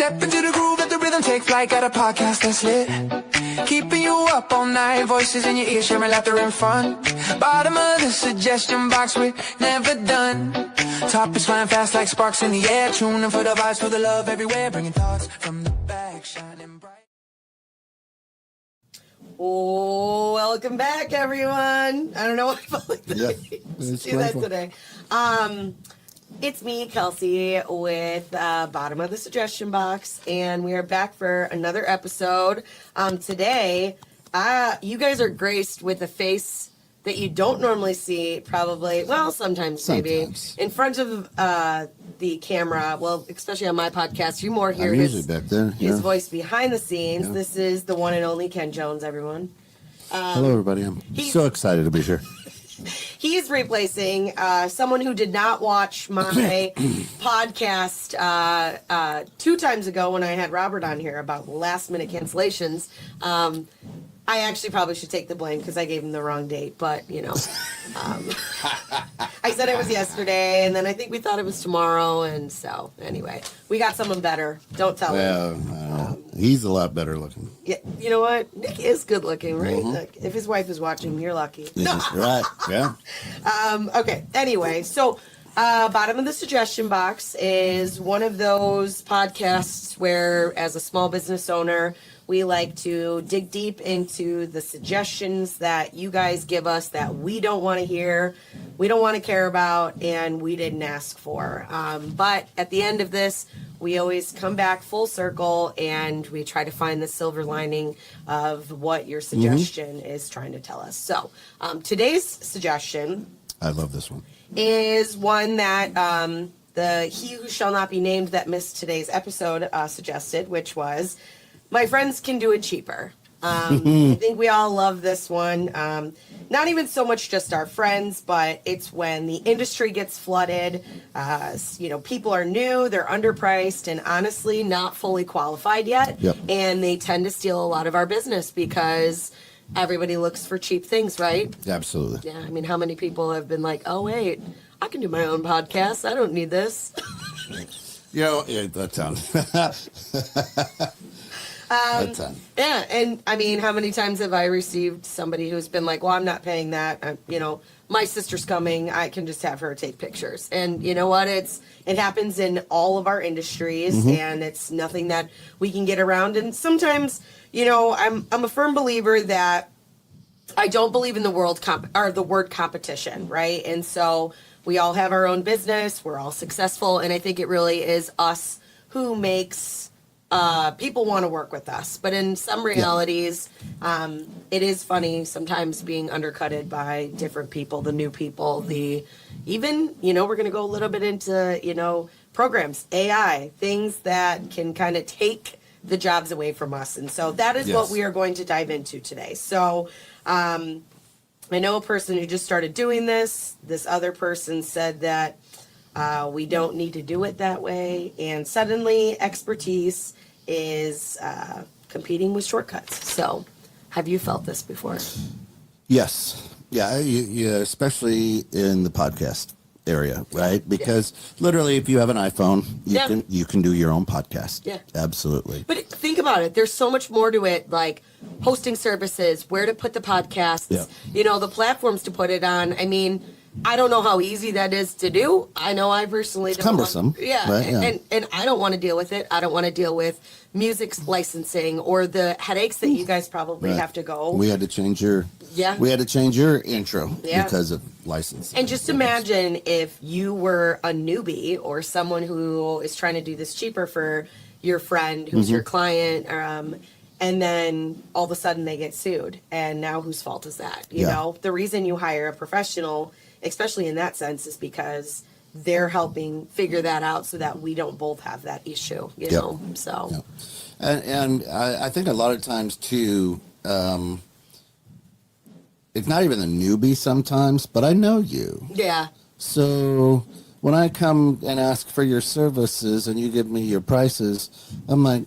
Step into the groove, let the rhythm take flight. Got a podcast that's lit, keeping you up all night. Voices in your ears, sharing laughter and fun. Bottom of the suggestion box, we're never done. Topics flying fast like sparks in the air. Tuning for the vibes, for the love everywhere. Bringing thoughts from the back, shining bright. Oh, welcome back, everyone. I don't know what I felt like do that today. It's me, Kelsey, with Bottom of the Suggestion Box, and we are back for another episode. Today, you guys are graced with a face that you don't normally see, probably, well, sometimes. Maybe, in front of the camera. Well, especially on my podcast, you more hear his voice behind the scenes. Yeah. This is the one and only Ken Jones, everyone. Hello, everybody. I'm so excited to be here. He's replacing someone who did not watch my podcast 2 times ago when I had Robert on here about last-minute cancellations. I actually probably should take the blame because I gave him the wrong date, but, you know. I said it was yesterday, and then I think we thought it was tomorrow, and so, anyway. We got someone better. Don't tell him. He's a lot better looking. Yeah, you know what? Nick is good looking, right? Mm-hmm. Like, if his wife is watching, you're lucky. Right, yeah. Okay, anyway, so Bottom of the Suggestion Box is one of those podcasts where, as a small business owner, we like to dig deep into the suggestions that you guys give us that we don't want to hear, we don't want to care about, and we didn't ask for. But at the end of this, we always come back full circle and we try to find the silver lining of what your suggestion is trying to tell us. So today's suggestion, I love this one, is one that the He Who Shall Not Be Named that missed today's episode suggested, which was, my friends can do it cheaper. I think we all love this one. Not even so much just our friends, but it's when the industry gets flooded. People are new, they're underpriced, and honestly not fully qualified yet. Yep. And they tend to steal a lot of our business because everybody looks for cheap things, right? Absolutely. Yeah, I mean, how many people have been like, oh, wait, I can do my own podcast. I don't need this. Yeah, that sounds... Yeah, and I mean, how many times have I received somebody who's been like, well, I'm not paying that. My sister's coming. I can just have her take pictures. And you know what? It happens in all of our industries, and it's nothing that we can get around. And sometimes, I'm a firm believer that I don't believe in the word competition, right? And so we all have our own business. We're all successful, and I think it really is us who makes people want to work with us. But in some realities, it is funny sometimes being undercutted by different people, the new people, we're going to go a little bit into, programs, AI, things that can kind of take the jobs away from us. And so that is what we are going to dive into today. So I know a person who just started doing this. This other person said that we don't need to do it that way. And suddenly expertise is competing with shortcuts. So have you felt this before? Yes. Yeah, especially in the podcast area, right? Because literally if you have an iPhone, you can do your own podcast. Yeah. Absolutely. But think about it. There's so much more to it, like hosting services, where to put the podcasts, the platforms to put it on. I mean, I don't know how easy that is to do. I know I personally don't. Cumbersome. Right? And I don't want to deal with it. I don't want to deal with music licensing or the headaches that you guys probably have to go. We had to change your intro because of licensing. And just imagine if you were a newbie or someone who is trying to do this cheaper for your friend who's your client, and then all of a sudden they get sued. And now whose fault is that? You know, the reason you hire a professional, especially in that sense, is because they're helping figure that out so that we don't both have that issue, you know? So, and I think a lot of times too, it's not even a newbie sometimes, but I know you. Yeah. So when I come and ask for your services and you give me your prices, I'm like,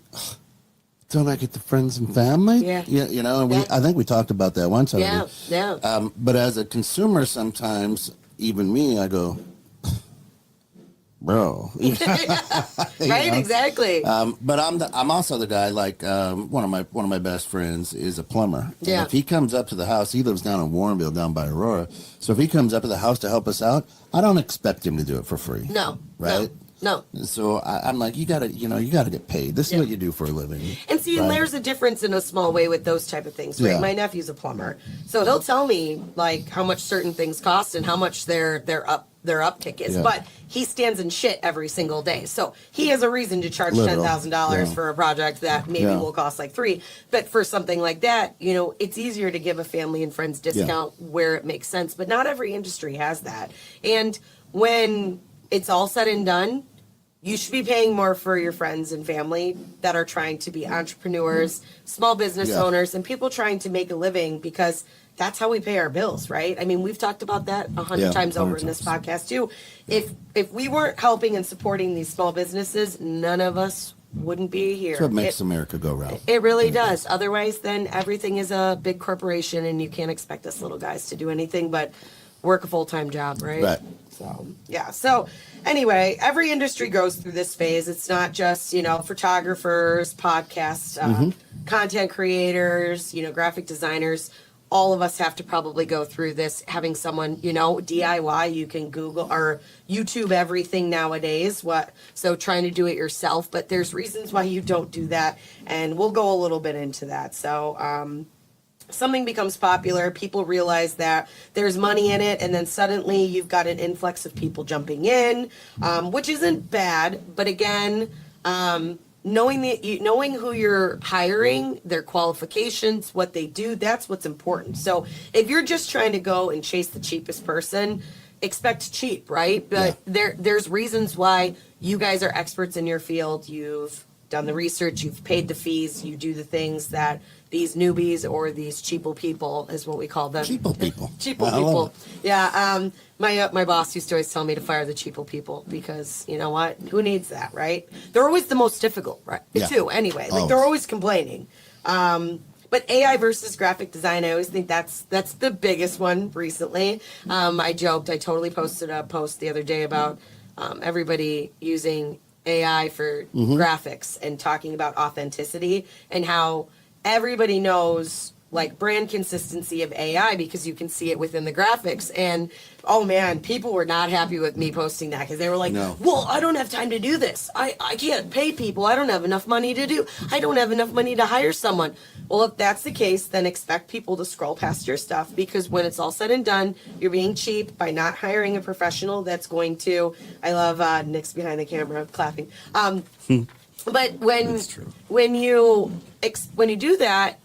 don't I get the friends and family? Yeah. And I think we talked about that once already. Yeah. But as a consumer sometimes, even me, I go, bro. Right, exactly. But I'm also the guy, like, one of my best friends is a plumber. And Yeah. if he comes up to the house, he lives down in Warrenville, down by Aurora. So if he comes up to the house to help us out, I don't expect him to do it for free. No. Right? No. So I'm like, you gotta get paid. This is what you do for a living. And see, and there's a difference in a small way with those type of things, right? Yeah. My nephew's a plumber, so he'll tell me like how much certain things cost and how much their uptick is. Yeah. But he stands in shit every single day, so he has a reason to charge Literal. $10,000 Yeah. for a project that maybe will cost like $3,000. But for something like that, it's easier to give a family and friends discount where it makes sense. But not every industry has that, and when it's all said and done, you should be paying more for your friends and family that are trying to be entrepreneurs, small business owners, and people trying to make a living, because that's how we pay our bills, right? I mean, we've talked about that 100 times over in this podcast too. If we weren't helping and supporting these small businesses, none of us wouldn't be here. That's what makes America go round. It really does. Otherwise, then everything is a big corporation, and you can't expect us little guys to do anything but work a full-time job, right? Right. So, yeah. So, anyway, every industry goes through this phase. It's not just, photographers, podcast, content creators, graphic designers. All of us have to probably go through this, having someone, DIY, you can Google or YouTube everything nowadays. So trying to do it yourself, but there's reasons why you don't do that. And we'll go a little bit into that. So, something becomes popular, people realize that there's money in it, and then suddenly you've got an influx of people jumping in, which isn't bad. But again, knowing who you're hiring, their qualifications, what they do, that's what's important. So if you're just trying to go and chase the cheapest person, expect cheap, right? But there's reasons why you guys are experts in your field. You've done the research, you've paid the fees, you do the things that these newbies or these cheapo people is what we call them. Cheapo people. Cheapo people. Yeah. My boss used to always tell me to fire the cheapo people, because you know what? Who needs that, right? They're always the most difficult, right? Too. Anyway, like they're always complaining. But AI versus graphic design, I always think that's the biggest one recently. I joked. I totally posted a post the other day about everybody using AI for graphics and talking about authenticity, and how everybody knows like brand consistency of AI because you can see it within the graphics. And oh man, people were not happy with me posting that, because they were like, well, I don't have time to do this. I can't pay people. I don't have enough money I don't have enough money to hire someone. Well, if that's the case, then expect people to scroll past your stuff, because when it's all said and done, you're being cheap by not hiring a professional that's going to, I love Nick's behind the camera clapping. But when you do that,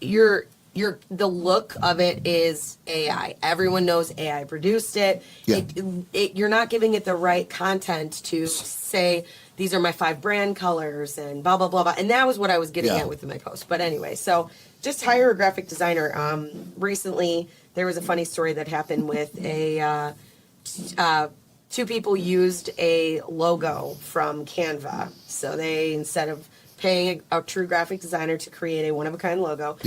the look of it is AI. Everyone knows AI produced it. Yeah. You're not giving it the right content to say, these are my 5 brand colors and blah, blah, blah, blah. And that was what I was getting at with my post. But anyway, so just hire a graphic designer. Recently, there was a funny story that happened with two people used a logo from Canva. So they, instead of paying a true graphic designer to create a one-of-a-kind logo,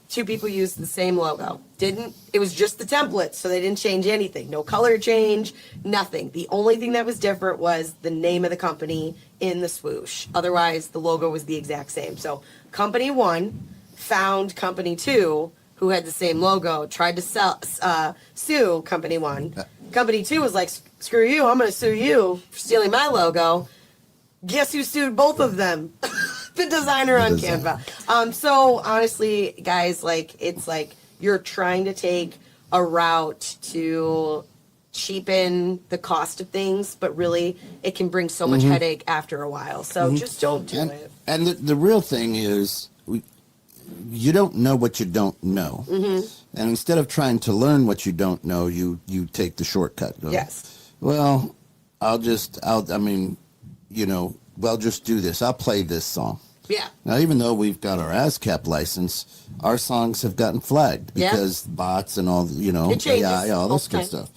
2 people used the same logo. It was just the template, so they didn't change anything. No color change, nothing. The only thing that was different was the name of the company in the swoosh. Otherwise, the logo was the exact same. So company 1 found company 2, who had the same logo, tried to sue company 1. Company 2 was like, screw you, I'm going to sue you for stealing my logo. Guess who sued both of them? The designer on Canva. So honestly, guys, it's like you're trying to take a route to cheapen the cost of things, but really it can bring so much headache after a while. So just don't do it. And the real thing is, you don't know what you don't know. And instead of trying to learn what you don't know, you take the shortcut. Yes. Well, I'll just do this. I'll play this song. Yeah. Now, even though we've got our ASCAP license, our songs have gotten flagged because bots and all, AI, all this good stuff.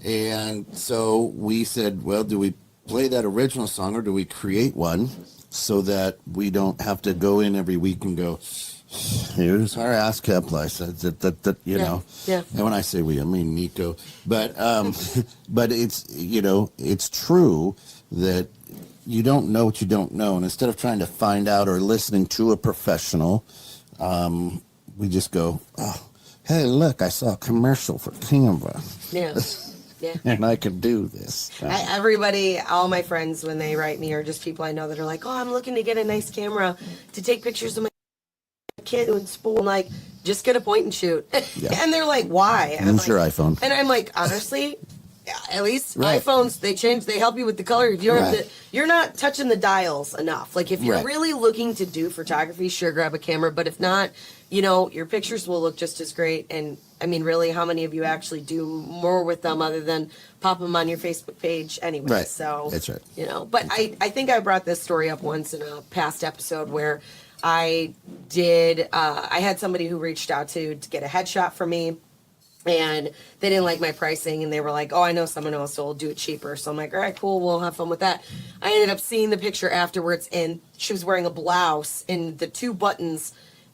And so we said, well, do we play that original song, or do we create one so that we don't have to go in every week and go, Here's our ASCAP license. You know. Yeah. And when I say we, I mean Nico. But but it's it's true that you don't know what you don't know, and instead of trying to find out or listening to a professional, we just go, oh, hey, look, I saw a commercial for Canva. Yeah. Yeah. And I can do this. Everybody, all my friends, when they write me, are just people I know that are like, oh, I'm looking to get a nice camera to take pictures of my kid in school. I'm like, just get a point and shoot. Yeah. And they're like, why? And Use your iPhone. And I'm like, honestly, at least Right. iPhones, they help you with the color. You don't have to, you're not touching the dials enough. Like if you're Right. really looking to do photography, sure, grab a camera. But if not, your pictures will look just as great. And I mean, really, how many of you actually do more with them other than pop them on your Facebook page anyway? Right. So That's right. But I think I brought this story up once in a past episode where I had somebody who reached out to get a headshot for me. And they didn't like my pricing, and they were like, oh, I know someone else who will do it cheaper. So I'm like, all right, cool, we'll have fun with that. I ended up seeing the picture afterwards, and she was wearing a blouse, and the 2 buttons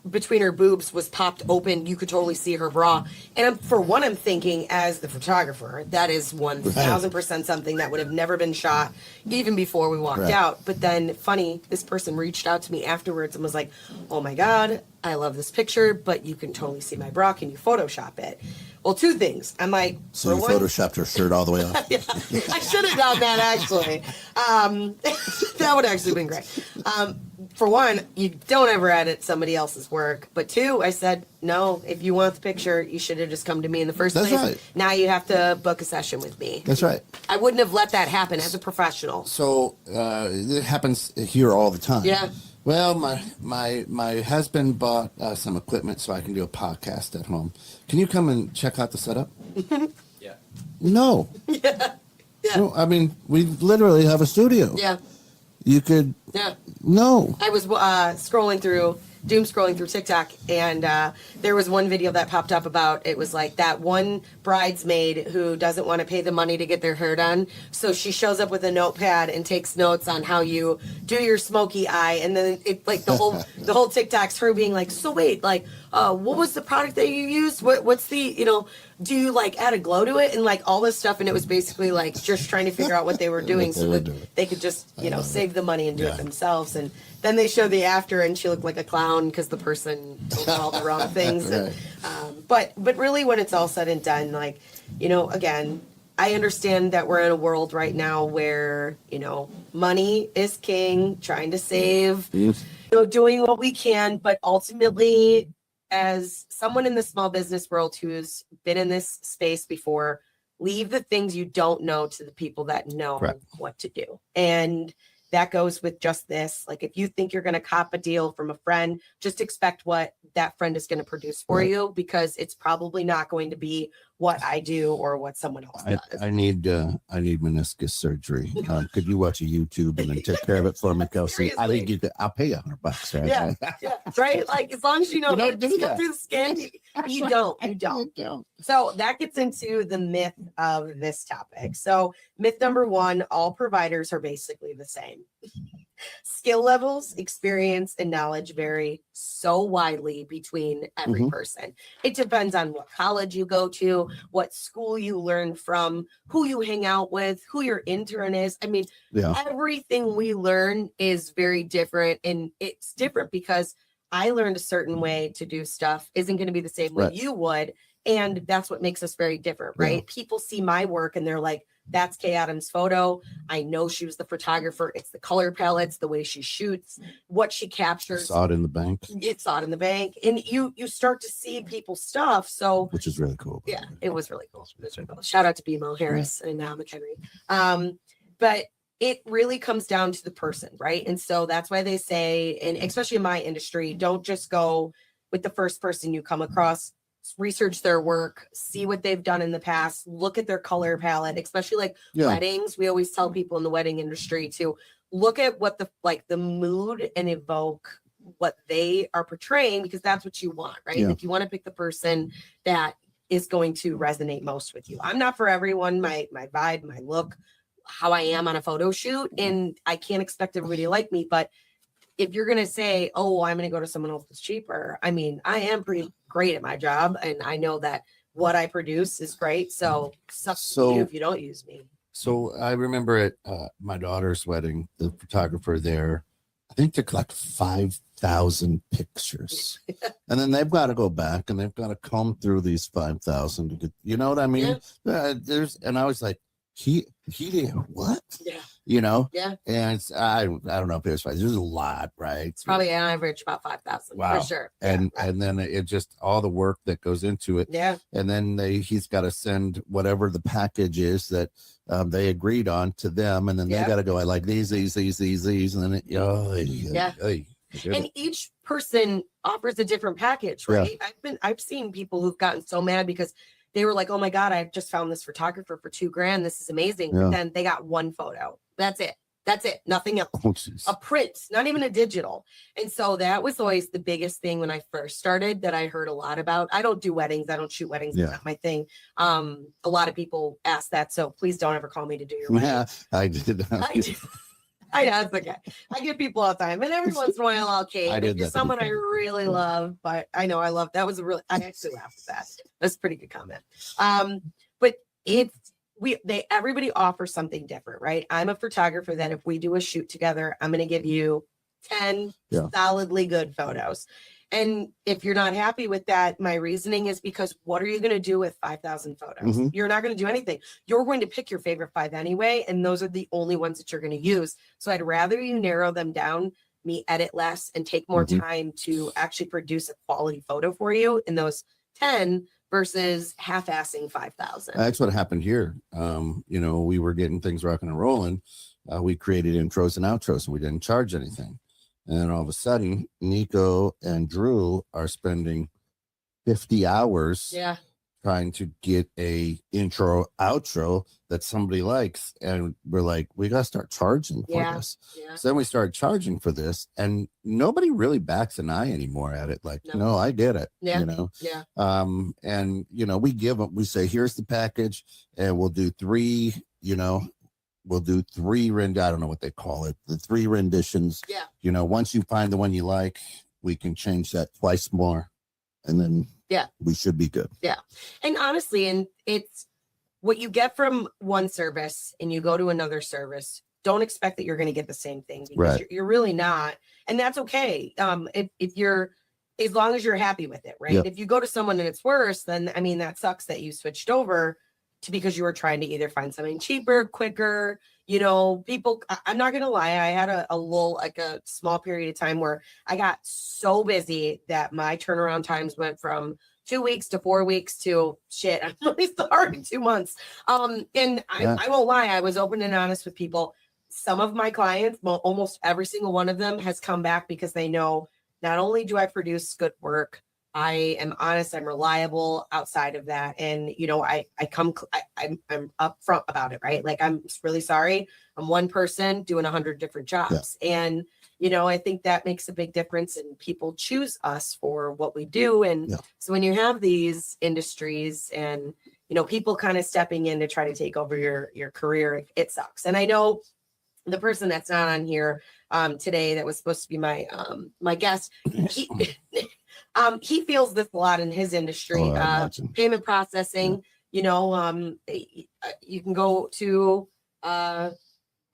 between her boobs was popped open. You could totally see her bra. And I'm thinking, as the photographer, that is 1,000% something that would have never been shot even before we walked out. But then, funny, this person reached out to me afterwards and was like, oh my God, I love this picture, but you can totally see my bra. Can you Photoshop it? Well, 2 things. I'm like, so you photoshopped her shirt all the way off? Yeah, I should have done that, actually. That would actually have been great. For one, you don't ever edit somebody else's work. But 2, I said, no, if you want the picture, you should have just come to me in the first place. That's right. Now you have to book a session with me. That's right. I wouldn't have let that happen as a professional. So it happens here all the time. Yeah. Well, my husband bought some equipment so I can do a podcast at home. Can you come and check out the setup? Yeah. No. Yeah. No, I mean, we literally have a studio. Yeah. You could. Yeah. No. I was scrolling through TikTok, and there was one video that popped up about, it was like that one bridesmaid who doesn't want to pay the money to get their hair done, so she shows up with a notepad and takes notes on how you do your smoky eye, and then it like the whole TikTok's her being like, so wait, like what was the product that you used? What's the do you like add a glow to it and like all this stuff? And it was basically like just trying to figure out what they were doing so that they could just save the money and do it themselves. And then they show the after, and she looked like a clown because the person told her all the wrong things. Right. And, but really, when it's all said and done, like again, I understand that we're in a world right now where money is king, trying to save, doing what we can, but ultimately, as someone in the small business world who's been in this space before, leave the things you don't know to the people that know what to do. And that goes with just this. Like, if you think you're going to cop a deal from a friend, just expect what that friend is going to produce for you, because it's probably not going to be what I do or what someone else does. I need meniscus surgery. Could you watch a YouTube and then take care of it for me, Kelsey? I think you could. I'll pay you $100. Right? Yeah, right. Like, as long as you know, don't do that. Through the skin, you don't. So that gets into the myth of this topic. So myth number 1: all providers are basically the same. Skill levels, experience, and knowledge vary so widely between every person. It depends on what college you go to, what school you learn from, who you hang out with, who your intern is. I mean, everything we learn is very different, and it's different because I learned a certain way to do stuff isn't going to be the same way you would. And that's what makes us very different, right? Yeah. People see my work and they're like, that's Kay Adams' photo. I know she was the photographer. It's the color palettes, the way she shoots, what she captures. Saw it in the bank. Saw it in the bank. And you start to see people's stuff. So, which is really cool. Yeah, it was really cool. Shout out to BMO Harris and McHenry. But it really comes down to the person, right? And so that's why they say, and especially in my industry, don't just go with the first person you come across. Research their work, see what they've done in the past, look at their color palette, especially like weddings. We always tell people in the wedding industry to look at what the mood and evoke what they are portraying, because that's what you want, right? Like, you want to pick the person that is going to resonate most with you. I'm not for everyone. My vibe, my look, how I am on a photo shoot, and I can't expect everybody to like me, but if you're going to say, oh, I'm going to go to someone else that's cheaper, I mean, I am pretty great at my job, and I know that what I produce is great. So sucks to you if you don't use me. So I remember at my daughter's wedding, the photographer there, I think took like 5,000 pictures. And then they've got to go back and they've got to comb through these 5,000 to get, you know what I mean? Yeah. And I was like, he did what? Yeah. You know? Yeah. And I don't know if it was 5. There's a lot, right? It's probably on average about 5,000 for sure. And then it just all the work that goes into it. Yeah. And then he's got to send whatever the package is that they agreed on to them, and then they got to go, I like these, and then and each person offers a different package, right? I've seen people who've gotten so mad because they were like, oh my God, I just found this photographer for $2,000. This is amazing. But then they got one photo. That's it. Nothing else. A print, not even a digital. And so that was always the biggest thing when I first started that I heard a lot about. I don't do weddings. I don't shoot weddings. It's not my thing. A lot of people ask that. So please don't ever call me to do your wedding. Yeah, I did. I know, it's okay. I get people all the time, and every once in a while I'll cake. If you're someone I really love, but I know I love that was a really. I actually laughed at that. That's a pretty good comment. But everybody offers something different, right? I'm a photographer that if we do a shoot together, I'm going to give you 10 solidly good photos. And if you're not happy with that, my reasoning is because what are you going to do with 5,000 photos? You're not going to do anything. You're going to pick your favorite 5 anyway. And those are the only ones that you're going to use. So I'd rather you narrow them down, me edit less, and take more time to actually produce a quality photo for you in those 10 versus half-assing 5,000. That's what happened here. We were getting things rocking and rolling. We created intros and outros, and we didn't charge anything. And then all of a sudden, Nico and Drew are spending 50 hours trying to get a intro outro that somebody likes. And we're like, we got to start charging for this. Yeah. So then we started charging for this, and nobody really bats an eye anymore at it. Like, no, I get it. Yeah. And, we say, here's the package, and we'll do 3, we'll do 3 I don't know what they call it. The 3 renditions. Yeah. Once you find the one you like, we can change that twice more. And then we should be good. Yeah. And honestly, and it's what you get from one service and you go to another service, don't expect that you're going to get the same thing, because you're really not. And that's okay. If you're, as long as you're happy with it, right? Yep. If you go to someone and it's worse, then, I mean, that sucks that you switched over to because you were trying to either find something cheaper, quicker, people, I'm not going to lie. I had a lull, like a small period of time where I got so busy that my turnaround times went from 2 weeks to 4 weeks to shit. I'm really sorry, 2 months. And I won't lie. I was open and honest with people. Some of my clients, well, almost every single one of them has come back because they know not only do I produce good work, I am honest, I'm reliable outside of that. And, I'm upfront about it, right? Like, I'm really sorry. I'm one person doing 100 different jobs. Yeah. And, I think that makes a big difference, and people choose us for what we do. And so when you have these industries and, people kind of stepping in to try to take over your career, it sucks. And I know the person that's not on here today that was supposed to be my guest, he feels this a lot in his industry. Payment processing, you can go to, I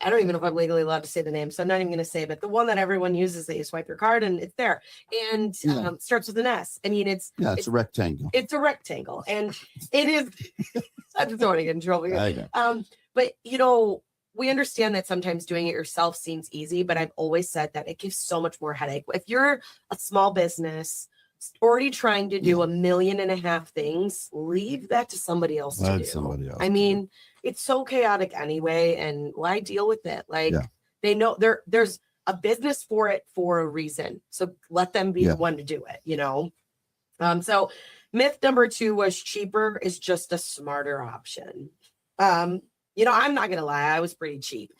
don't even know if I'm legally allowed to say the name, so I'm not even going to say, but the one that everyone uses, that you swipe your card and it's there, and starts with an S. I mean, it's a rectangle. It's a rectangle, and it is. I just don't want to get in trouble here. But we understand that sometimes doing it yourself seems easy, but I've always said that it gives so much more headache. If you're a small business already trying to do 1.5 million things, leave that to somebody else to do. I mean, it's so chaotic anyway, and why deal with it? Like, they know there's a business for it for a reason. So let them be the one to do it, So myth number 2 was cheaper is just a smarter option. I'm not going to lie. I was pretty cheap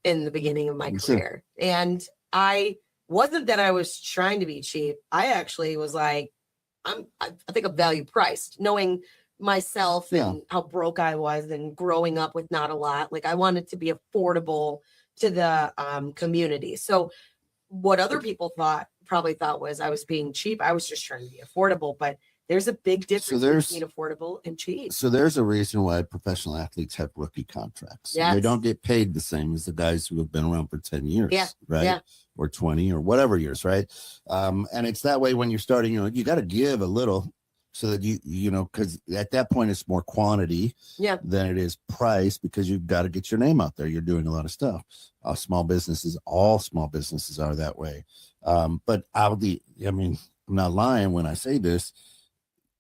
in the beginning of my career. And I wasn't that I was trying to be cheap. I actually was like, I think I'm value priced, knowing myself and how broke I was and growing up with not a lot. Like, I wanted to be affordable to the community. So what other people probably thought was I was being cheap. I was just trying to be affordable, but there's a big difference between affordable and cheap. So there's a reason why professional athletes have rookie contracts. Yes. They don't get paid the same as the guys who have been around for 10 years, right? Yeah. Or 20 or whatever years, right? And it's that way when you're starting, you got to give a little so that you know, because at that point it's more quantity than it is price, because you've got to get your name out there. You're doing a lot of stuff. All small businesses are that way. But I'm not lying when I say this.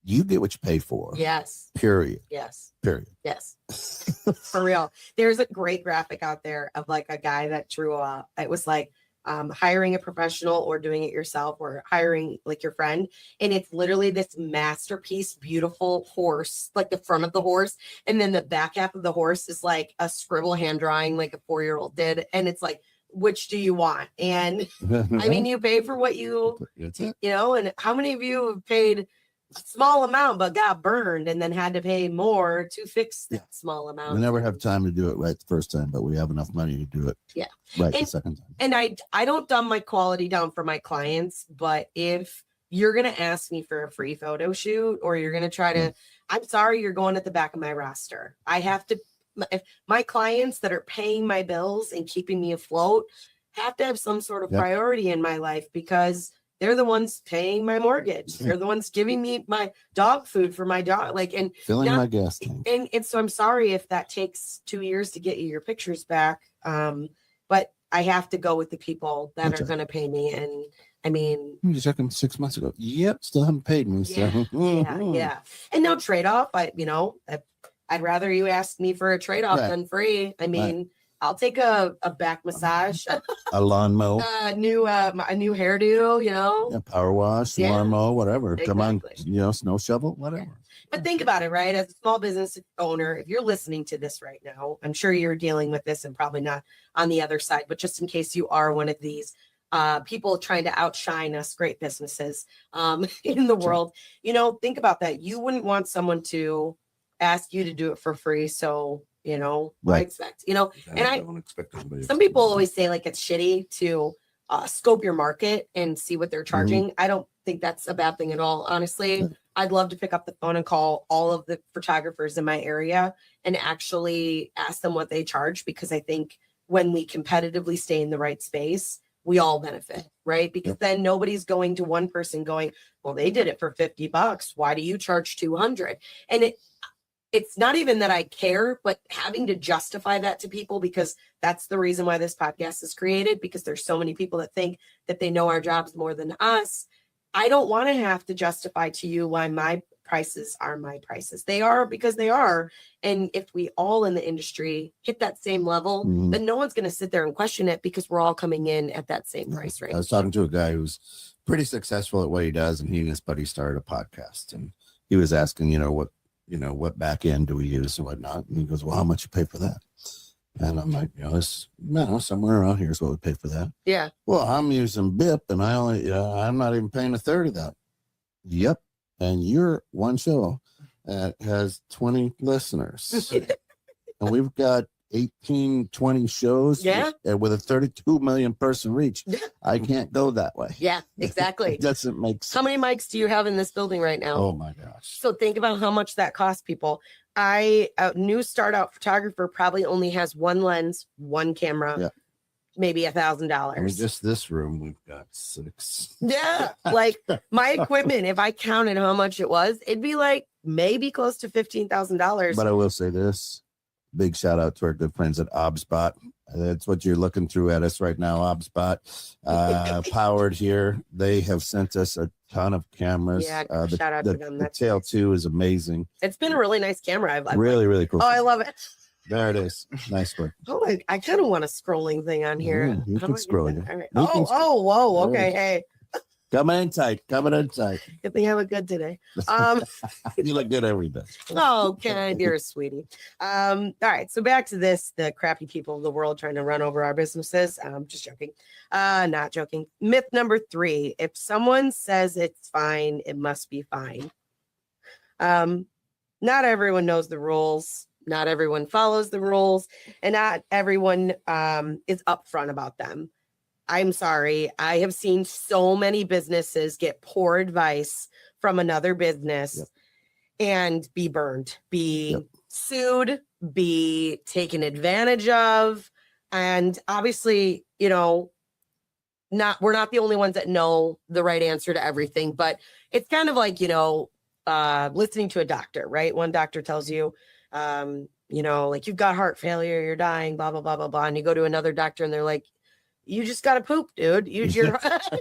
You get what you pay for. Yes. Period. Yes. Period. Yes. For real. There's a great graphic out there of like a guy that drew it was like hiring a professional or doing it yourself or hiring like your friend. And it's literally this masterpiece, beautiful horse, like the front of the horse. And then the back half of the horse is like a scribble hand drawing like a 4-year-old did. And it's like, which do you want? And I mean, you pay for what and how many of you have paid a small amount but got burned and then had to pay more to fix that small amount? We never have time to do it right the first time, but we have enough money to do it the second time. And I don't dumb my quality down for my clients, but if you're going to ask me for a free photo shoot or you're going to try to, I'm sorry, you're going at the back of my roster. I have to, if my clients that are paying my bills and keeping me afloat have to have some sort of priority in my life, because they're the ones paying my mortgage. They're the ones giving me my dog food for my dog, and filling my gas tank. And so I'm sorry if that takes 2 years to get you your pictures back. But I have to go with the people that are going to pay me. And I mean, you checked them 6 months ago. Yep, still haven't paid me. Yeah. And no trade off. I'd rather you ask me for a trade off than free. I mean. I'll take a back massage, a lawn mow, a new hairdo, power wash, lawn mow, whatever. Exactly. Come on, snow shovel, whatever. But think about it, right? As a small business owner, if you're listening to this right now, I'm sure you're dealing with this and probably not on the other side, but just in case you are one of these people trying to outshine us great businesses in the world, think about that. You wouldn't want someone to ask you to do it for free. So I expect, and I don't expect some people always say like it's shitty to scope your market and see what they're charging. I don't think that's a bad thing at all. Honestly, I'd love to pick up the phone and call all of the photographers in my area and actually ask them what they charge, because I think when we competitively stay in the right space, we all benefit, right? Because then nobody's going to one person going, well, they did it for $50. Why do you charge 200? And it's not even that I care, but having to justify that to people, because that's the reason why this podcast is created, because there's so many people that think that they know our jobs more than us. I don't want to have to justify to you why my prices are my prices. They are because they are. And if we all in the industry hit that same level, then no one's going to sit there and question it, because we're all coming in at that same price range. I was talking to a guy who's pretty successful at what he does, and he and his buddy started a podcast, and he was asking, what back end do we use and whatnot? And he goes, well, how much you pay for that? And I'm like, somewhere around here is what we pay for that. Yeah. Well, I'm using BIP, and I'm not even paying a third of that. Yep. And you're one show that has 20 listeners. And we've got 18, 20 shows with a 32 million person reach. Yeah. I can't go that way. Yeah, exactly. It doesn't make sense. How many mics do you have in this building right now? Oh my gosh. So think about how much that costs people. A new start out photographer probably only has one lens, one camera, maybe $1,000. I mean, just this room, we've got 6. Yeah. Like my equipment, if I counted how much it was, it'd be like maybe close to $15,000. But I will say this. Big shout out to our good friends at ObSpot. That's what you're looking through at us right now. ObSpot, powered here. They have sent us a ton of cameras. Yeah, shout out to them. The Tail 2 is amazing. It's been a really nice camera. I've really cool. Oh, I love it. There it is. Nice work. Oh, I kind of want a scrolling thing on here. Yeah, you can scroll it. All right. Whoa. Okay. Hey. Coming in tight. Good thing I look good today. You look good every day. Oh, Ken, you're a sweetie. All right. So back to this, the crappy people of the world trying to run over our businesses. Just joking. Not joking. Myth number 3. If someone says it's fine, it must be fine. Not everyone knows the rules. Not everyone follows the rules. And not everyone is upfront about them. I'm sorry. I have seen so many businesses get poor advice from another business and be burned, be sued, be taken advantage of. And obviously, you know, we're not the only ones that know the right answer to everything, but it's kind of like, you know, listening to a doctor, right? One doctor tells you, you know, like you've got heart failure, you're dying, blah, blah, blah, blah, blah. And you go to another doctor and they're like, you just got to poop, dude. You're,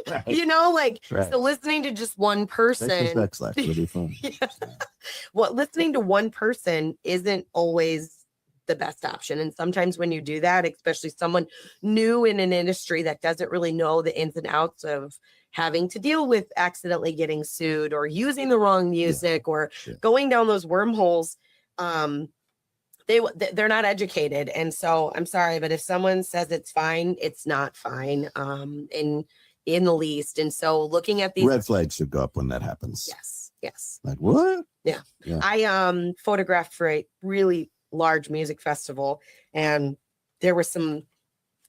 Right. you know, like, Right. so listening to just one person, really fun. well, listening to one person isn't always the best option. And sometimes when you do that, especially someone new in an industry that doesn't really know the ins and outs of having to deal with accidentally getting sued or using the wrong music or going down those wormholes, they're not educated. And so I'm sorry, but if someone says it's fine, it's not fine, in the least. And so looking at these red flags should go up when that happens. Yes. Like what? Yeah. I photographed for a really large music festival, and there were some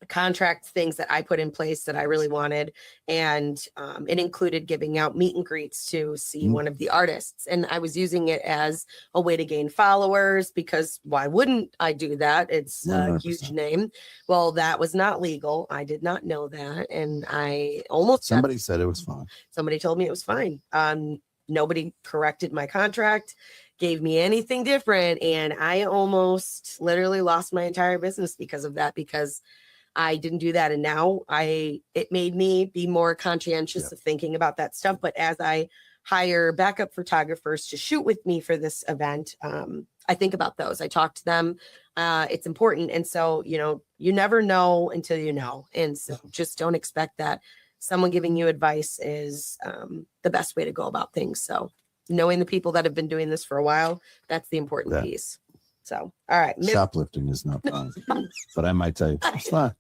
contract things that I put in place that I really wanted. And it included giving out meet and greets to see one of the artists. And I was using it as a way to gain followers, because why wouldn't I do that? It's 100%. A huge name. Well, that was not legal. I did not know that. And I almost somebody said it was fine. Somebody told me it was fine. Nobody corrected my contract, gave me anything different. And I almost literally lost my entire business because of that, because I didn't do that. And now it made me be more conscientious of thinking about that stuff. But as I hire backup photographers to shoot with me for this event, I think about those. I talk to them. It's important. And so, you know, you never know until you know. And so just don't expect that someone giving you advice is the best way to go about things. So knowing the people that have been doing this for a while, that's the important piece. So, all right. Shoplifting is not fun, but I might tell you, it's fine.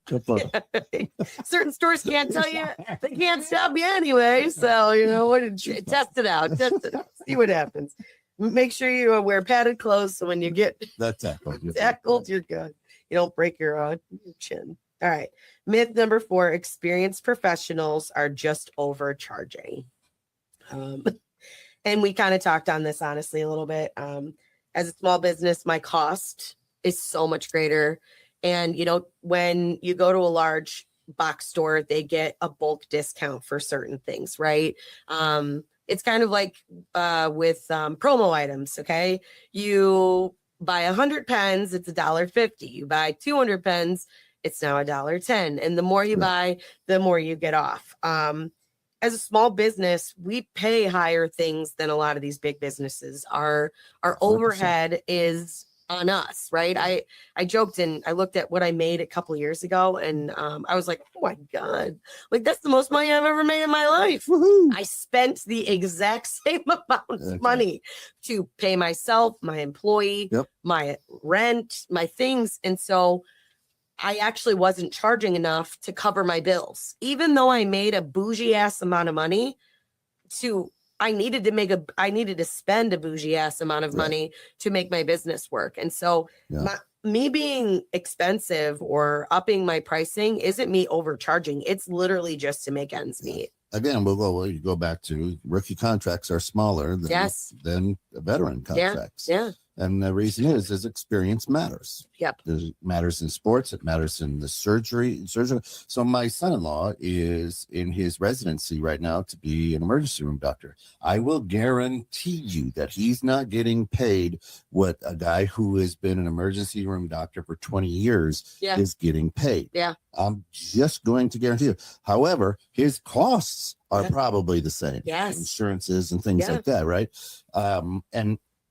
Certain stores can't tell you, they can't stop you anyway. So, you know, test it out, see what happens. Make sure you wear padded clothes, so when you get tackled, you're good. You don't break your chin. All right. Myth number 4, experienced professionals are just overcharging. And we kind of talked on this, honestly, a little bit. As a small business, my cost is so much greater. And, you know, when you go to a large box store, they get a bulk discount for certain things, right? It's kind of like with promo items, okay? You buy 100 pens, it's $1.50. You buy 200 pens, it's now $1.10. And the more you buy, the more you get off. As a small business, we pay higher things than a lot of these big businesses. Our 100%. Overhead is on us, right? I joked and I looked at what I made a couple of years ago, and I was like, oh my God, like that's the most money I've ever made in my life. Woo-hoo. I spent the exact same amount of money to pay myself, my employee, my rent, my things. And so I actually wasn't charging enough to cover my bills, even though I made a bougie ass amount of money. I needed to spend a bougie ass amount of money to make my business work. And so me being expensive or upping my pricing isn't me overcharging. It's literally just to make ends meet. Again, you go back to rookie contracts are smaller than veteran contracts. Yeah. And the reason is experience matters. Yep. It matters in sports. It matters in the surgery. So my son-in-law is in his residency right now to be an emergency room doctor. I will guarantee you that he's not getting paid what a guy who has been an emergency room doctor for 20 years is getting paid. Yeah. I'm just going to guarantee you. However, his costs are probably the same. Yes. Insurances and things like that, right?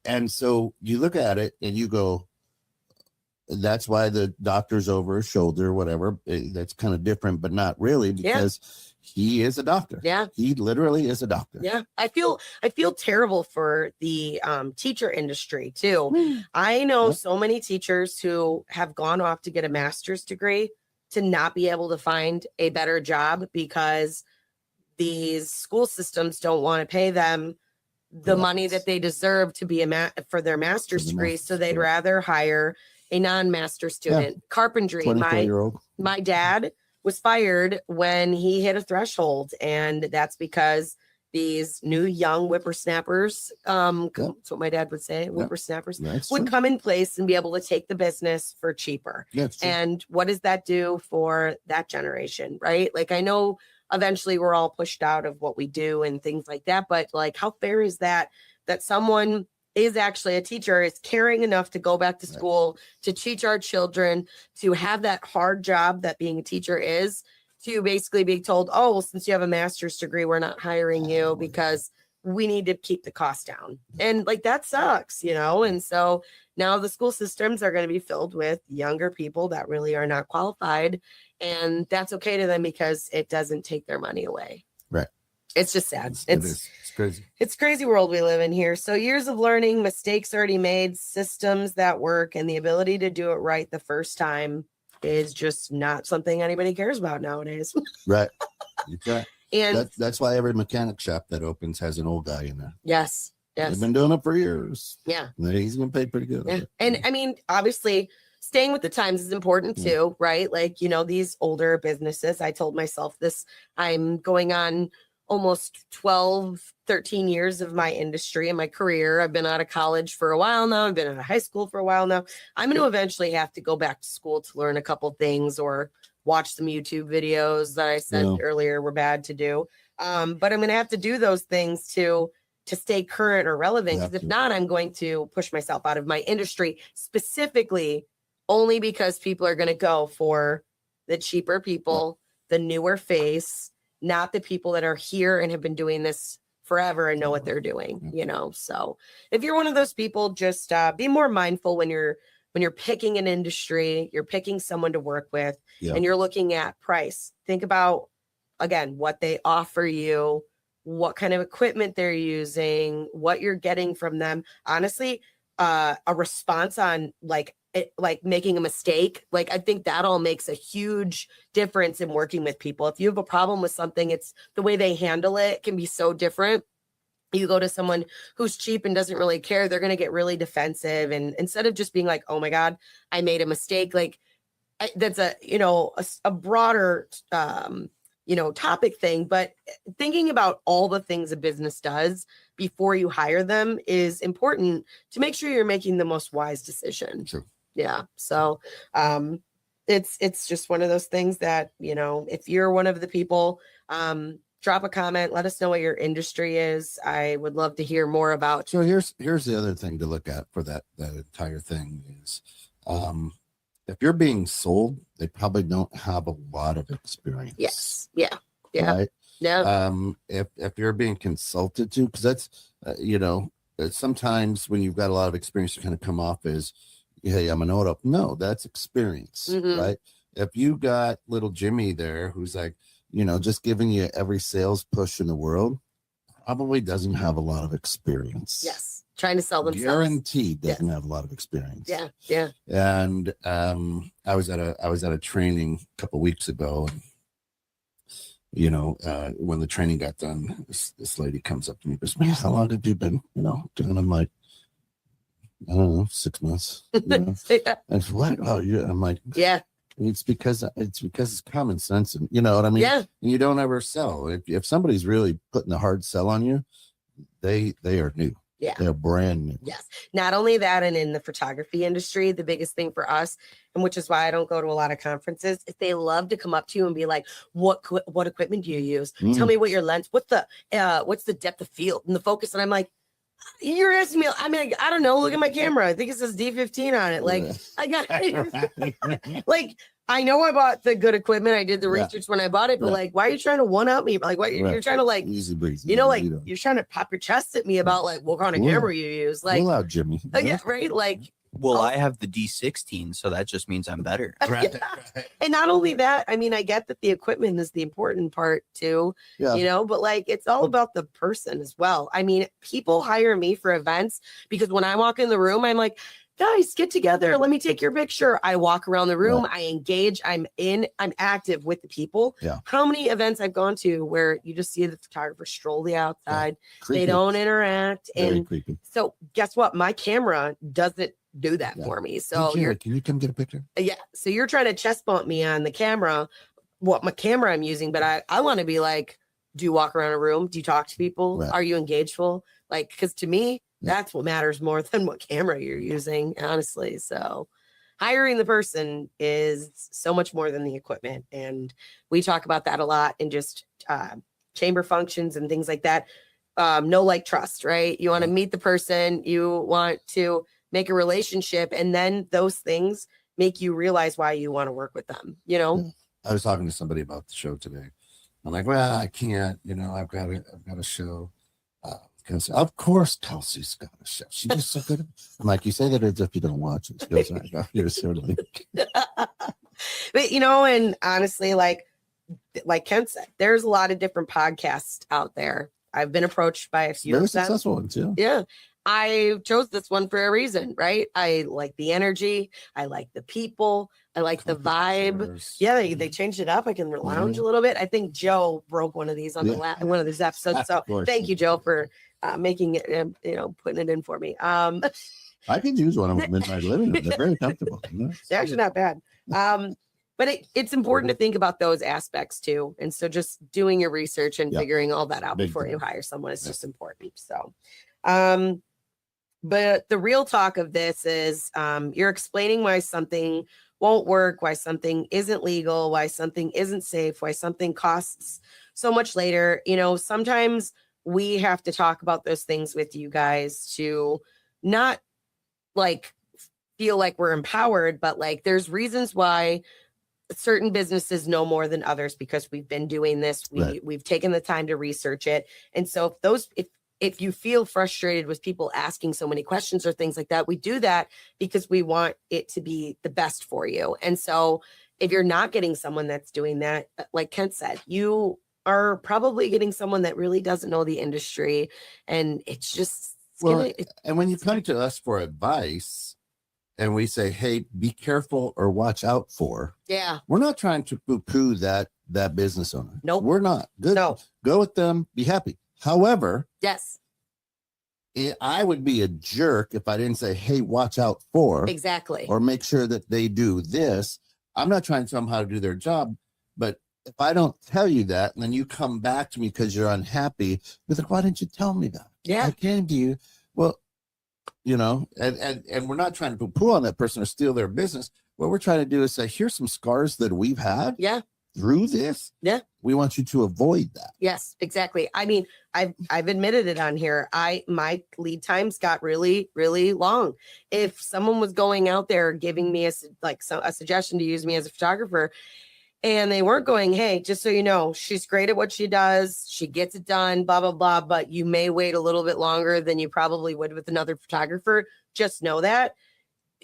And so you look at it and you go, that's why the doctor's over his shoulder, whatever. That's kind of different, but not really, because he is a doctor. Yeah. He literally is a doctor. Yeah. I feel terrible for the teacher industry too. I know so many teachers who have gone off to get a master's degree to not be able to find a better job because these school systems don't want to pay them the money that they deserve to be for their master's degree. So they'd rather hire a non-master student. Carpentry. My dad was fired when he hit a threshold. And that's because these new young whippersnappers, that's what my dad would say, whippersnappers, would come in place and be able to take the business for cheaper. And what does that do for that generation, right? Like, I know eventually we're all pushed out of what we do and things like that, but like, how fair is that someone is actually a teacher, is caring enough to go back to school, to teach our children, to have that hard job that being a teacher is, to basically be told, oh, well, since you have a master's degree, we're not hiring you because we need to keep the cost down. And like, that sucks, you know? And so now the school systems are going to be filled with younger people that really are not qualified. And that's okay to them because it doesn't take their money away. Right. It's just sad. It's crazy. It's crazy world we live in here. So years of learning, mistakes already made, systems that work, and the ability to do it right the first time is just not something anybody cares about nowadays. Right. Okay. And that's why every mechanic shop that opens has an old guy in there. Yes. They've been doing it for years. Yeah. He's going to pay pretty good. Yeah. And I mean, obviously, staying with the times is important too, right? Like, you know, these older businesses, I told myself this, I'm going on almost 12, 13 years of my industry and my career. I've been out of college for a while now. I've been out of high school for a while now. I'm going to eventually have to go back to school to learn a couple things or watch some YouTube videos that I said earlier were bad to do. But I'm going to have to do those things to stay current or relevant. Because if not, I'm going to push myself out of my industry, specifically only because people are going to go for the cheaper people, the newer face, not the people that are here and have been doing this forever and know what they're doing, you know? So if you're one of those people, just be more mindful when you're picking an industry, you're picking someone to work with, and you're looking at price. Think about, again, what they offer you, what kind of equipment they're using, what you're getting from them. Honestly, a response on like making a mistake, like I think that all makes a huge difference in working with people. If you have a problem with something, it's the way they handle it can be so different. You go to someone who's cheap and doesn't really care, they're going to get really defensive. And instead of just being like, oh my God, I made a mistake, like that's a broader, topic thing, but thinking about all the things a business does before you hire them is important to make sure you're making the most wise decision. Sure. Yeah. So, it's just one of those things that, if you're one of the people, drop a comment, let us know what your industry is. I would love to hear more about. So here's the other thing to look at for that entire thing is, if you're being sold, they probably don't have a lot of experience. Yes. Yeah. Yeah. Right? Yeah. If you're being consulted to, because that's, sometimes when you've got a lot of experience, you kind of come off as, hey, I'm a know-it-all. No, that's experience, right? If you got little Jimmy there who's like, just giving you every sales push in the world, probably doesn't have a lot of experience. Yes. Trying to sell themselves. Guaranteed doesn't have a lot of experience. Yeah. Yeah. And I was at a training a couple weeks ago, and when the training got done, this lady comes up to me and goes, man, how long have you been, doing? I'm like, I don't know, 6 months. And she's what? Oh, yeah. I'm like, yeah. It's because it's common sense, and you know what I mean. Yeah. And you don't ever sell. If somebody's really putting a hard sell on you, they are new. Yeah. They're brand new. Yes. Not only that, and in the photography industry, the biggest thing for us, and which is why I don't go to a lot of conferences, is they love to come up to you and be like, what equipment do you use? Tell me what your lens, what's the depth of field and the focus? And I'm like, you're asking me, I mean, I don't know. Look at my camera. I think it says D15 on it. Like, I got like, I know I bought the good equipment. I did the research when I bought it, but like, why are you trying to one-up me? Like, why you're trying to like easy breezy, you're trying to pop your chest at me about like what kind of camera you use. Like, pull out, Jimmy. Yeah, right. Like, well, I have the D16, so that just means I'm better. Right. Yeah. And not only that, I mean, I get that the equipment is the important part too, but like, it's all about the person as well. I mean, people hire me for events because when I walk in the room, I'm like, guys, get together. Let me take your picture. I walk around the room. I engage. I'm active with the people. Yeah. How many events I've gone to where you just see the photographer stroll the outside. They don't interact. Very creepy. So guess what? My camera doesn't do that for me. So can you come get a picture? Yeah. So you're trying to chest bump me on the camera. what my camera I'm using, but I want to be like, do you walk around a room? Do you talk to people? Right. Are you engageful? Like, because to me, that's what matters more than what camera you're using, honestly. So hiring the person is so much more than the equipment. And we talk about that a lot in just chamber functions and things like that. No, like, trust, right? You want to meet the person, you want to make a relationship, and then those things make you realize why you want to work with them, you know? Yeah. I was talking to somebody about the show today. I'm like, well, I can't, I've got a show. Because of course Kelsey's got a show. She's just so good. I'm like, you say that as if you don't watch it. She goes, I got here's her link. But and honestly, like Kent said, there's a lot of different podcasts out there. I've been approached by a few very of them. Successful ones, yeah. Yeah. I chose this one for a reason, right? I like the energy. I like the people. I like the vibe. Yeah, they changed it up. I can lounge a little bit. I think Joe broke one of these on one of these episodes. So thank you, Joe, for making it, putting it in for me. I could use one of them in my living room. They're very comfortable. They're actually not bad. But it's important to think about those aspects too. And so just doing your research and figuring all that out before you hire someone is just important. So, but the real talk of this is you're explaining why something won't work, why something isn't legal, why something isn't safe, why something costs so much later. Sometimes we have to talk about those things with you guys to not like feel like we're empowered, but like there's reasons why certain businesses know more than others because we've been doing this. We've taken the time to research it. And so if you feel frustrated with people asking so many questions or things like that, we do that because we want it to be the best for you. And so if you're not getting someone that's doing that, like Kent said, you are probably getting someone that really doesn't know the industry. And it's just, and when you come to us for advice and we say, hey, be careful or watch out for, we're not trying to poo-poo that business owner. Nope. We're not. Good. No. Go with them, be happy. However, yes, I would be a jerk if I didn't say, hey, watch out for. Exactly. Or make sure that they do this. I'm not trying to tell them how to do their job, but if I don't tell you that, and then you come back to me because you're unhappy, you're like, why didn't you tell me that? Yeah. I came to you. Well, and we're not trying to poo-poo on that person or steal their business. What we're trying to do is say, here's some scars that we've had. Yeah. Through this. Yeah. We want you to avoid that. Yes, exactly. I mean, I've admitted it on here. My lead times got really, really long. If someone was going out there giving me a suggestion to use me as a photographer, and they weren't going, hey, just so you know, she's great at what she does. She gets it done, blah, blah, blah. But you may wait a little bit longer than you probably would with another photographer. Just know that.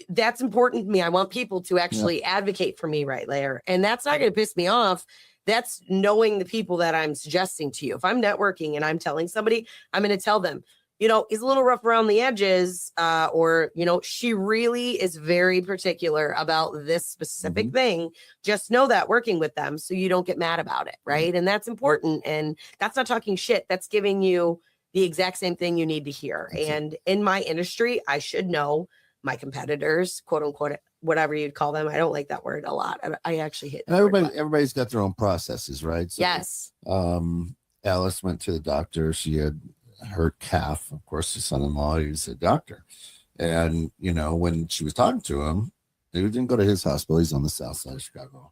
That's important to me. I want people to actually advocate for me right there. And that's not going to piss me off. That's knowing the people that I'm suggesting to you. If I'm networking and I'm telling somebody, I'm going to tell them, he's a little rough around the edges, or, she really is very particular about this specific thing. Just know that working with them so you don't get mad about it. Right. And that's important. And that's not talking shit. That's giving you the exact same thing you need to hear. And in my industry, I should know my competitors, quote unquote, whatever you'd call them. I don't like that word a lot. I actually hate that everybody's got their own processes, right? So, yes. Alice went to the doctor. She had her calf. Of course, his son-in-law, he's a doctor. And, when she was talking to him, he didn't go to his hospital. He's on the south side of Chicago.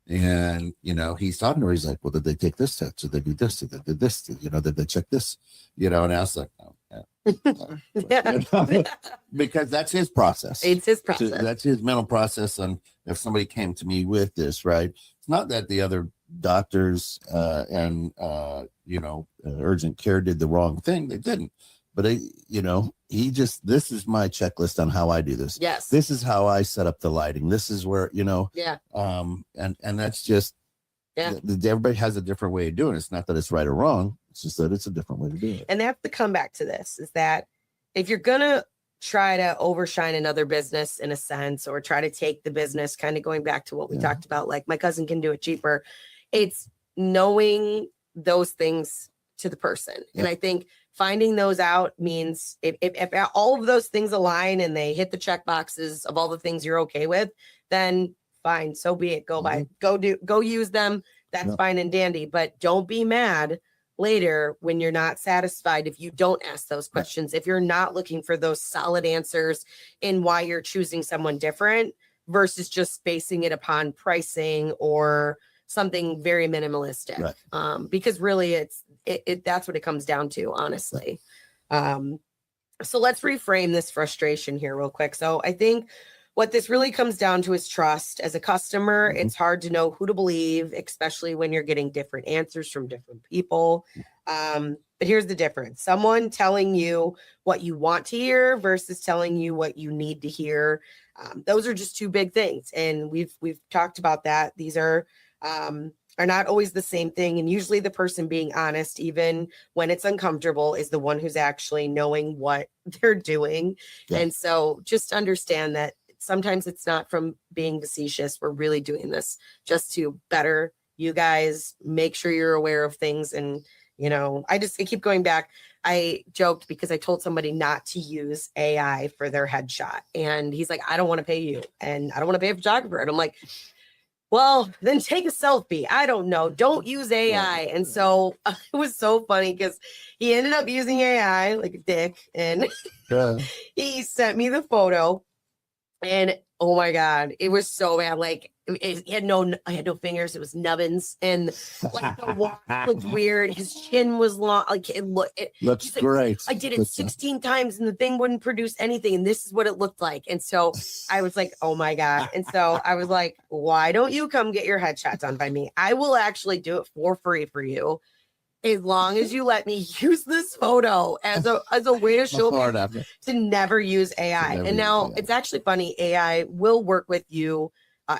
And, he's talking to her. He's like, well, did they take this test? Did they do this? Did they do this? Did they check this? And I was like, oh, yeah. Because that's his process. It's his process. That's his mental process. And if somebody came to me with this, right, it's not that the other doctors and urgent care did the wrong thing. They didn't. But this is my checklist on how I do this. Yes. This is how I set up the lighting. This is where, and that's just, everybody has a different way of doing it. It's not that it's right or wrong. It's just that it's a different way to do it. And that's the comeback to this, is that if you're going to try to overshine another business in a sense, or try to take the business, kind of going back to what we talked about, like my cousin can do it cheaper, it's knowing those things to the person. And I think finding those out means if all of those things align and they hit the check boxes of all the things you're okay with, then fine. So be it. Go use them. That's fine and dandy. But don't be mad later when you're not satisfied if you don't ask those questions, if you're not looking for those solid answers in why you're choosing someone different versus just basing it upon pricing or something very minimalistic. Right. Because really that's what it comes down to, honestly. So let's reframe this frustration here real quick. So I think what this really comes down to is trust. As a customer, it's hard to know who to believe, especially when you're getting different answers from different people. But here's the difference. Someone telling you what you want to hear versus telling you what you need to hear. Those are just two big things. And we've talked about that. These are not always the same thing. And usually the person being honest, even when it's uncomfortable, is the one who's actually knowing what they're doing. Yeah. And so just understand that sometimes it's not from being facetious. We're really doing this just to better you guys, make sure you're aware of things. And, you know, I keep going back. I joked because I told somebody not to use AI for their headshot. And he's like, I don't want to pay you. And I don't want to pay a photographer. And I'm like, well, then take a selfie. I don't know. Don't use AI. And so it was so funny because he ended up using AI like a dick. And he sent me the photo. And oh my God, it was so bad. Like I had no fingers. It was nubbins, and like the walk looked weird. His chin was long. Like it looks great. I did it 16 times, and the thing wouldn't produce anything. And this is what it looked like. And so I was like, oh my God. And so I was like, why don't you come get your headshot done by me? I will actually do it for free for you, as long as you let me use this photo as a way to show me to never use AI. And now it's actually funny. AI will work with you.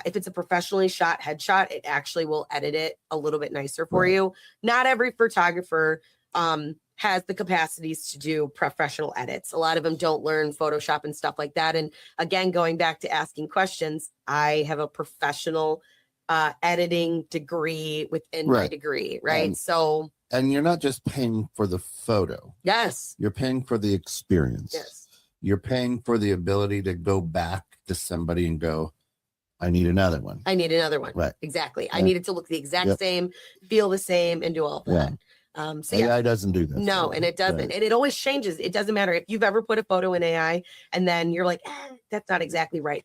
If it's a professionally shot headshot, it actually will edit it a little bit nicer for you. Not every photographer has the capacities to do professional edits. A lot of them don't learn Photoshop and stuff like that. And again, going back to asking questions, I have a professional editing degree within my degree, right? And you're not just paying for the photo. Yes. You're paying for the experience. Yes. You're paying for the ability to go back to somebody and go, I need another one. I need another one. Right. Exactly. I need it to look the exact same, feel the same, and do all that. So AI doesn't do that. No, and it doesn't. Right. And it always changes. It doesn't matter if you've ever put a photo in AI and then you're like, that's not exactly right.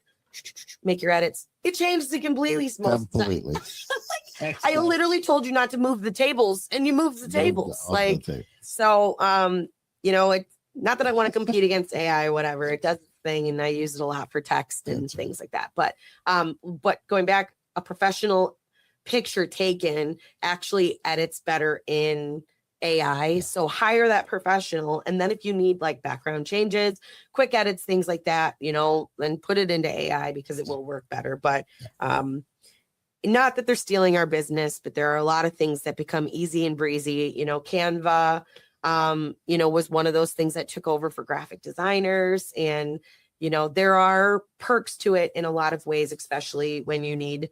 Make your edits. It changes it completely. Completely. I literally told you not to move the tables, and you moved the tables. So, you know, it's not that I want to compete against AI or whatever. It does its thing, and I use it a lot for text and things like that. But going back, a professional picture taken actually edits better in AI. So hire that professional. And then if you need like background changes, quick edits, things like that, you know, then put it into AI because it will work better. But not that they're stealing our business, but there are a lot of things that become easy and breezy. You know, Canva, you know, was one of those things that took over for graphic designers. And, you know, there are perks to it in a lot of ways, especially when you need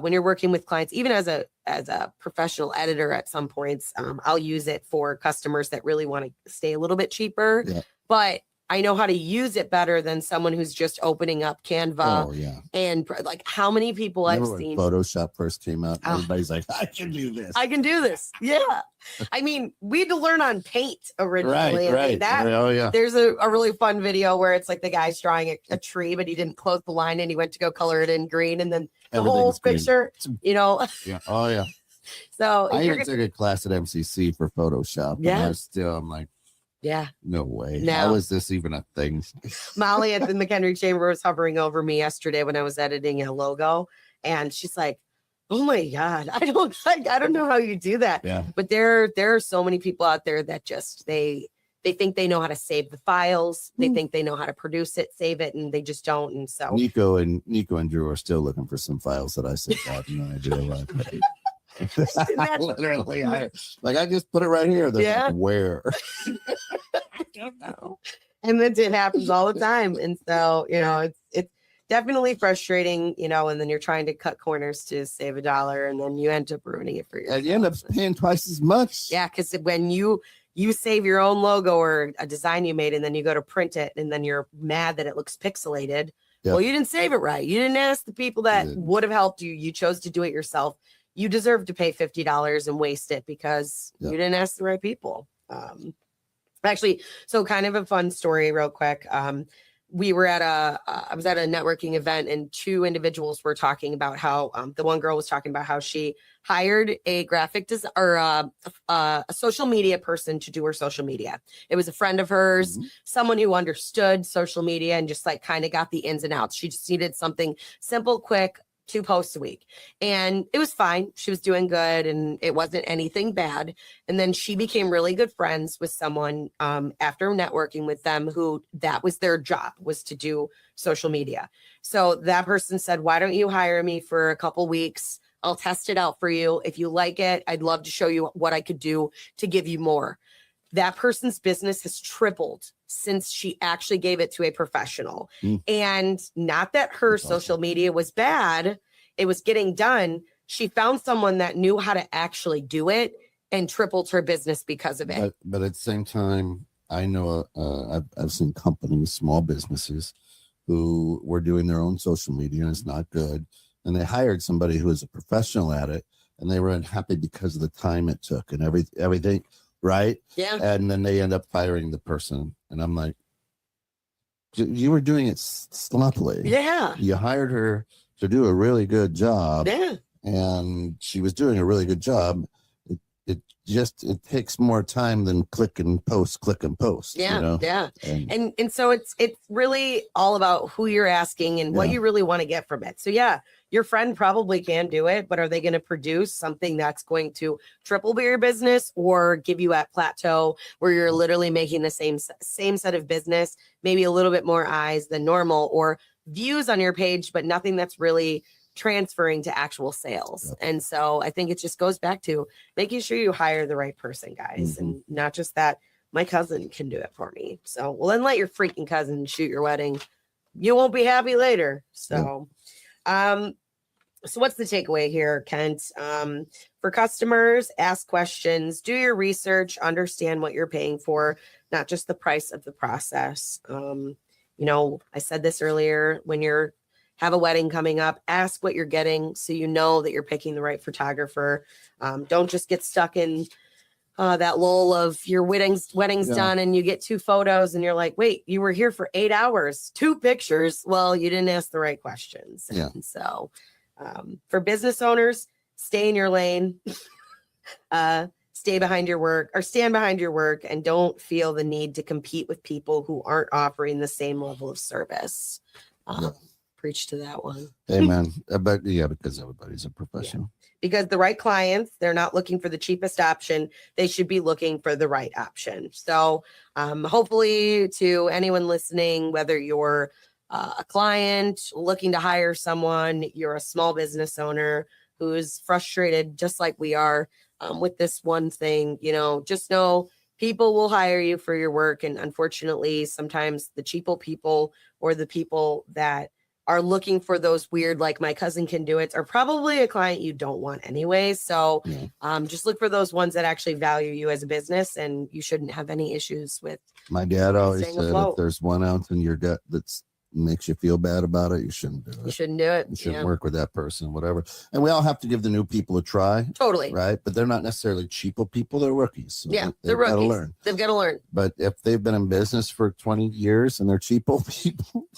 when you're working with clients, even as a professional editor at some points, I'll use it for customers that really want to stay a little bit cheaper, but I know how to use it better than someone who's just opening up Canva. And like how many people I've seen. When Photoshop first came out, everybody's like, I can do this. I can do this. Yeah. I mean, we had to learn on Paint originally. Right. There's a really fun video where it's like the guy's drawing a tree, but he didn't close the line and he went to go color it in green. And then the whole picture, you know. So I even took a class at MCC for Photoshop. And I'm like, no way. How is this even a thing? Molly at the McHenry Chamber was hovering over me yesterday when I was editing a logo, and she's like, oh my God, I don't know how you do that. But there are so many people out there that just they think they know how to save the files. They think they know how to produce it, save it, and they just don't. And so Nico and Drew are still looking for some files that I sent out. No idea what. Literally, I just put it right here. Like, where? I don't know. And it happens all the time. And so, you know, it's definitely frustrating, you know, and then you're trying to cut corners to save $1 and then you end up ruining it for yourself. And you end up paying twice as much. Yeah, because when you save your own logo or a design you made and then you go to print it and then you're mad that it looks pixelated, Yep. Well, you didn't save it right. You didn't ask the people that would have helped you. You chose to do it yourself. You deserve to pay $50 and waste it because you didn't ask the right people. Actually, so kind of a fun story real quick. We were at I was at a networking event and two individuals were talking about how the one girl was talking about how she hired a graphic design or a social media person to do her social media. It was a friend of hers, someone who understood social media and just like kind of got the ins and outs. She just needed something simple, quick, 2 posts a week. And it was fine. She was doing good and it wasn't anything bad. And then she became really good friends with someone after networking with them who that was their job, was to do social media. So that person said, why don't you hire me for a couple weeks? I'll test it out for you. If you like it, I'd love to show you what I could do to give you more. That person's business has tripled since she actually gave it to a professional. And not that her social media was bad, it was getting done. She found someone that knew how to actually do it and tripled her business because of it. But at the same time, I know I've seen companies, small businesses, who were doing their own social media and it's not good. And they hired somebody who was a professional at it and they were unhappy because of the time it took and everything. Right. Yeah. And then they end up firing the person. And I'm like, you were doing it sloppily. Yeah. You hired her to do a really good job. Yeah. And she was doing a really good job. It takes more time than click and post. Yeah. You know? Yeah. And so it's really all about who you're asking and what you really want to get from it. So yeah, your friend probably can do it, but are they going to produce something that's going to triple your business or give you at plateau where you're literally making the same set of business, maybe a little bit more eyes than normal or views on your page, but nothing that's really transferring to actual sales. Yep. And so I think it just goes back to making sure you hire the right person, guys, and not just that my cousin can do it for me. So, well, then let your freaking cousin shoot your wedding. You won't be happy later. So, so what's the takeaway here, Kent? For customers, ask questions, do your research, understand what you're paying for, not just the price of the process. You know, I said this earlier, when you're have a wedding coming up, ask what you're getting so you know that you're picking the right photographer. Don't just get stuck in that lull of your wedding's done and you get 2 photos and you're like, wait, you were here for 8 hours, 2 pictures. Well, you didn't ask the right questions. Yeah. And so for business owners, stay in your lane, stand behind your work and don't feel the need to compete with people who aren't offering the same level of service. Preach to that one. Amen. But yeah, because everybody's a professional. Yeah. Because the right clients, they're not looking for the cheapest option. They should be looking for the right option. So hopefully to anyone listening, whether you're a client looking to hire someone, you're a small business owner who's frustrated just like we are with this one thing, you know, just know people will hire you for your work. And unfortunately, sometimes the cheapo people or the people that are looking for those weird, like my cousin can do it, are probably a client you don't want anyway. So just look for those ones that actually value you as a business and you shouldn't have any issues with. My dad always said if there's 1 ounce in your gut that's makes you feel bad about it, you shouldn't do it. You shouldn't do it. You shouldn't work with that person, whatever. And we all have to give the new people a try. Totally. Right. But they're not necessarily cheapo people. They're rookies. So they're rookies. Gotta learn. They've got to learn. But if they've been in business for 20 years and they're cheapo people,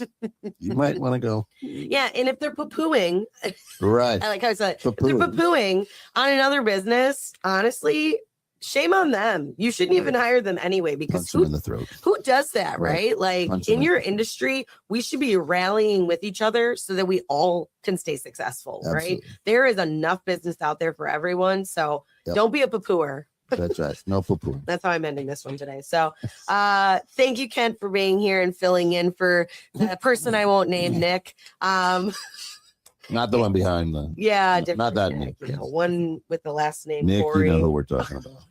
you might want to go. Yeah. And if they're poo-pooing, right. Like how I said, if they're poo-pooing on another business, honestly, shame on them. You shouldn't even hire them anyway, because Punch them in the throat. Who does that, right? Like in your industry, we should be rallying with each other so that we all can stay successful, right? There is enough business out there for everyone. So don't be a poo-pooer. That's right. No poo-poo. That's how I'm ending this one today. So thank you, Kent, for being here and filling in for the person I won't name, Nick. Not the one behind the. Yeah, not that Nick. Nick. You know, one with the last name Nick. Corey. You know who we're talking about.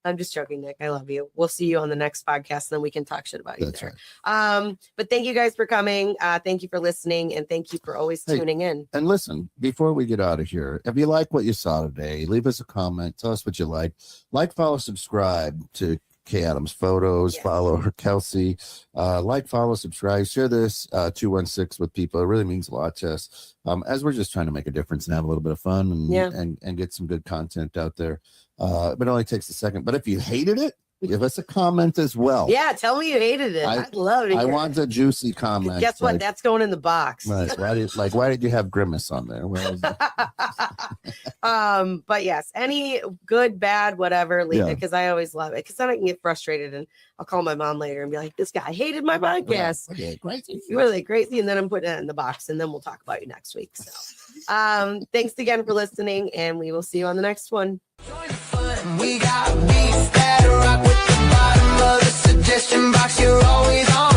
I'm just joking, Nick. I love you. We'll see you on the next podcast, and then we can talk shit about you. That's there. right. But thank you guys for coming. Thank you for listening, and thank you for always tuning in. And listen, before we get out of here, if you like what you saw today, leave us a comment. Tell us what you like. Like, follow, subscribe to Kay Adams Photos. Follow her, Kelsey. Like, follow, subscribe, share this 216 with people. It really means a lot to us. As we're just trying to make a difference and have a little bit of fun and get some good content out there. But it only takes a second. But if you hated it, give us a comment as well. Yeah, tell me you hated it. I'd love to hear. I want a juicy comment. Guess what? That's going in the box. Right. Why did you have Grimace on there? But yes, any good, bad, whatever, leave it, because I always love it. Because then I can get frustrated and I'll call my mom later and be like, this guy hated my podcast. Okay, crazy. You were like crazy. And then I'm putting it in the box and then we'll talk about you next week. So thanks again for listening, and we will see you on the next one. We got beats that rock with the bottom of the suggestion box. You're always on.